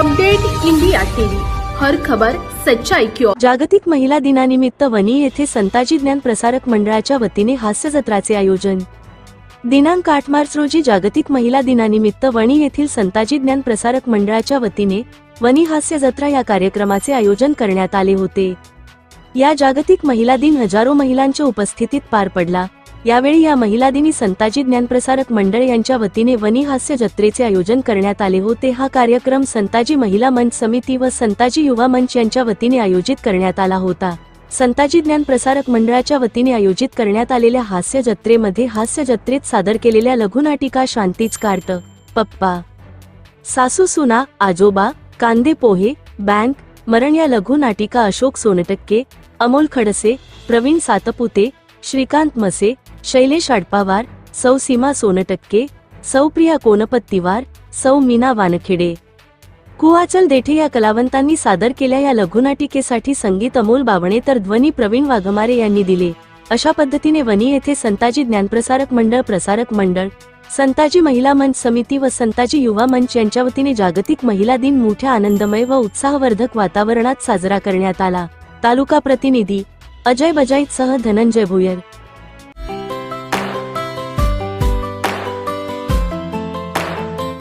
Update India TV, हर खबर सच्चाई की ओर। जागतिक महिला दिनानिमित्त वणी येथे संताजी ज्ञान प्रसारक मंडळाच्या वतीने हास्य जत्राचे आयोजन। दिनांक 8 मार्च रोजी जागतिक महिला दिनानिमित्त वणी येथील संताजी ज्ञान प्रसारक मंडळाच्या वतीने वणी हास्य जत्रा या कार्यक्रमाचे आयोजन करण्यात आले होते। या जागतिक महिला दिन हजारो महिलांच्या उपस्थितीत पार पडला। यावेळी या महिला दिनी संताजी ज्ञानप्रसारक मंडळ यांच्या वतीने वणी हास्य जत्रेचे आयोजन करण्यात आले होते। हा कार्यक्रम संताजी महिला मंच समिती व संताजी युवा मंच यांच्या वतीने आयोजित करण्यात आला होता। संताजी ज्ञानप्रसारक मंडळाच्या वतीने आयोजित करण्यात आलेल्या हास्य जत्रेमध्ये हास्य जत्रेत सादर केलेल्या लघुनाटिका शांतीच कार्ट, पप्पा, सासू सुना, आजोबा, कांदे पोहे, बँक, मरण या लघुनाटिका अशोक सोनटक्के, अमोल खडसे, प्रवीण सातपुते, श्रीकांत मसे, शैलेश अडपावार, सौ सीमा सोनटक्के, सौ प्रिया कोनपत्तीवार, सौ मीना वानखेडे, कुआचल देठे या कलावंतांनी सादर केल्या या लघुनाटिकेसाठी संगीत अमोल बावणे तर ध्वनी प्रवीण वाघमारे यांनी दिले। अशा पद्धतीने वणी येथे संताजी ज्ञानप्रसारक मंडळ, संताजी महिला मंच समिती व संताजी युवा मंच यांच्या वतीने जागतिक महिला दिन मोठ्या आनंदमय व उत्साहवर्धक वातावरणात साजरा करण्यात आला। तालुका प्रतिनिधी अजय बजाईतसह धनंजय भुयर।